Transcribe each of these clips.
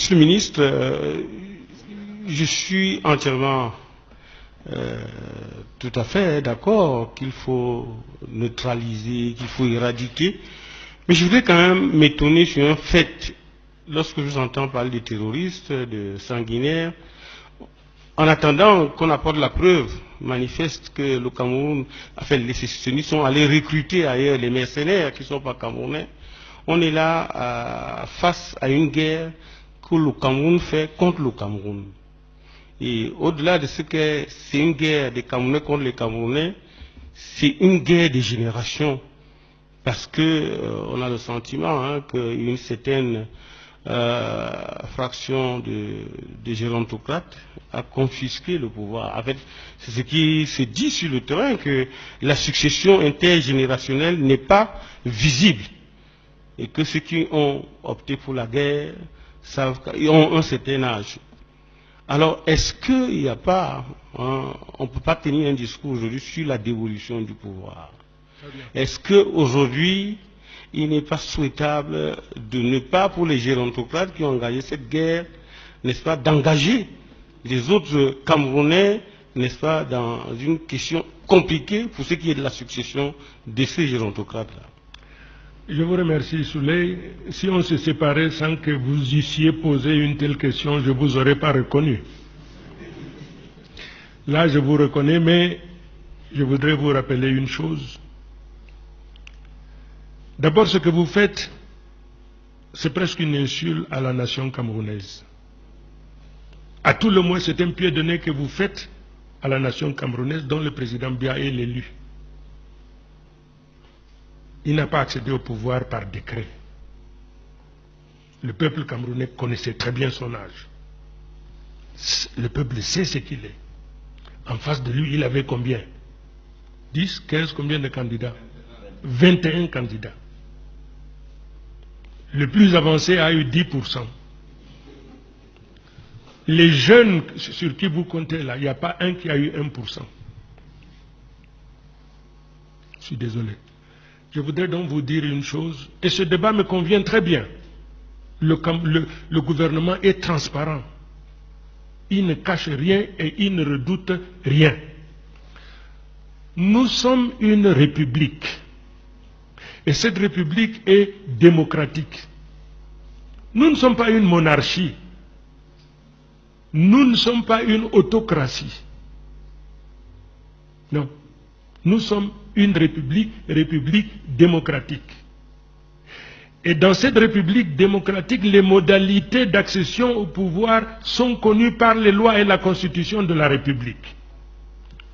Monsieur le ministre, je suis entièrement tout à fait d'accord qu'il faut neutraliser, qu'il faut éradiquer, mais je voudrais quand même m'étonner sur un fait. Lorsque je vous entends parler de terroristes, de sanguinaires, en attendant qu'on apporte la preuve manifeste que le Cameroun, enfin les sécessionnistes sont allés recruter ailleurs les mercenaires qui ne sont pas camerounais, on est là face à une guerre que le Cameroun fait contre le Cameroun. Et au-delà de ce que c'est une guerre des Camerounais contre les Camerounais, c'est une guerre des générations. Parce que on a le sentiment qu'une certaine fraction de gérontocrates a confisqué le pouvoir. En fait, c'est ce qui se dit sur le terrain, que la succession intergénérationnelle n'est pas visible. Et que ceux qui ont opté pour la guerre savent qu'ils ont un certain âge. Alors, est-ce qu'il n'y a pas, on ne peut pas tenir un discours aujourd'hui sur la dévolution du pouvoir? Est-ce qu'aujourd'hui, il n'est pas souhaitable de ne pas, pour les gérontocrates qui ont engagé cette guerre, n'est-ce pas, d'engager les autres Camerounais, n'est-ce pas, dans une question compliquée pour ce qui est de la succession de ces gérontocrates-là? Je vous remercie, Souley. Si on se séparait sans que vous eussiez posé une telle question, je ne vous aurais pas reconnu. Là, je vous reconnais, mais je voudrais vous rappeler une chose. D'abord, ce que vous faites, c'est presque une insulte à la nation camerounaise. À tout le moins, c'est un pied de nez que vous faites à la nation camerounaise dont le président Biya est l'élu. Il n'a pas accédé au pouvoir par décret. Le peuple camerounais connaissait très bien son âge. Le peuple sait ce qu'il est. En face de lui, il avait combien? 10, 15, combien de candidats? 21 candidats. Le plus avancé a eu 10%. Les jeunes sur qui vous comptez là, il n'y a pas un qui a eu 1%. Je suis désolé. Je voudrais donc vous dire une chose, et ce débat me convient très bien. Le gouvernement est transparent. Il ne cache rien et il ne redoute rien. Nous sommes une république. Et cette république est démocratique. Nous ne sommes pas une monarchie. Nous ne sommes pas une autocratie. Non. Nous sommes une république démocratique. Et dans cette république démocratique, les modalités d'accession au pouvoir sont connues par les lois et la constitution de la République.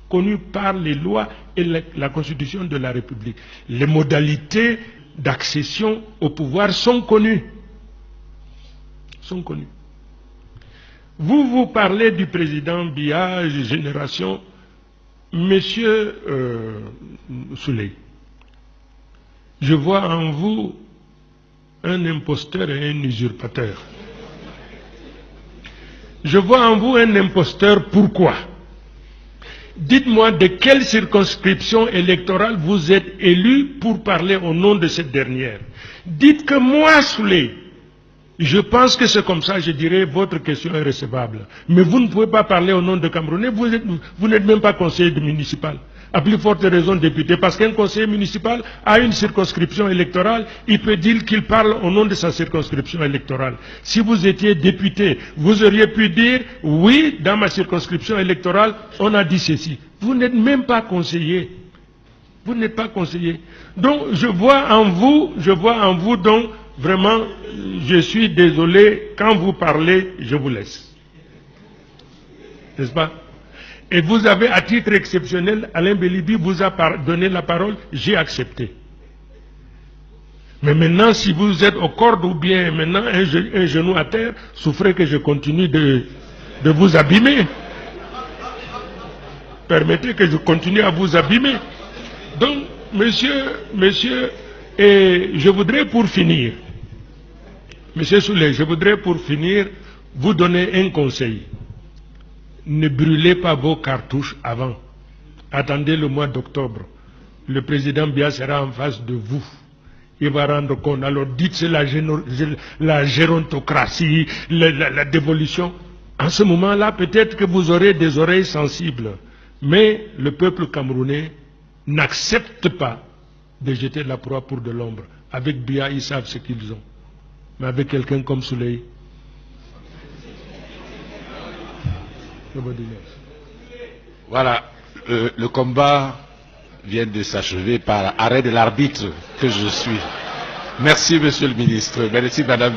Connues par les lois et la constitution de la République. Les modalités d'accession au pouvoir sont connues. Sont connues. Vous parlez du président Biya, génération. Monsieur Souley, je vois en vous un imposteur et un usurpateur. Je vois en vous un imposteur, pourquoi? Dites-moi de quelle circonscription électorale vous êtes élu pour parler au nom de cette dernière. Dites que moi, Souley, je pense que c'est comme ça, je dirais, votre question est recevable. Mais vous ne pouvez pas parler au nom de Camerounais, vous n'êtes même pas conseiller municipal. À plus forte raison député, parce qu'un conseiller municipal a une circonscription électorale, il peut dire qu'il parle au nom de sa circonscription électorale. Si vous étiez député, vous auriez pu dire, oui, dans ma circonscription électorale, on a dit ceci. Vous n'êtes même pas conseiller. Vous n'êtes pas conseiller. Donc, je vois en vous, donc, vraiment, je suis désolé, quand vous parlez, je vous laisse. N'est-ce pas? Et vous avez, à titre exceptionnel, Alain Bélibi vous a donné la parole, j'ai accepté. Mais maintenant, si vous êtes aux cordes ou bien maintenant un genou à terre, souffrez que je continue de vous abîmer. Permettez que je continue à vous abîmer. Donc, monsieur, et je voudrais pour finir, monsieur Souley, je voudrais pour finir vous donner un conseil. Ne brûlez pas vos cartouches avant. Attendez le mois d'octobre. Le président Biya sera en face de vous. il va rendre compte. Alors dites c'est la gérontocratie, la dévolution. En ce moment-là, peut-être que vous aurez des oreilles sensibles. Mais le peuple camerounais n'accepte pas de jeter la proie pour de l'ombre. Avec Biya, ils savent ce qu'ils ont. Mais avec quelqu'un comme Souley, voilà, le combat vient de s'achever par arrêt de l'arbitre que je suis. Merci, monsieur le ministre. Merci, madame.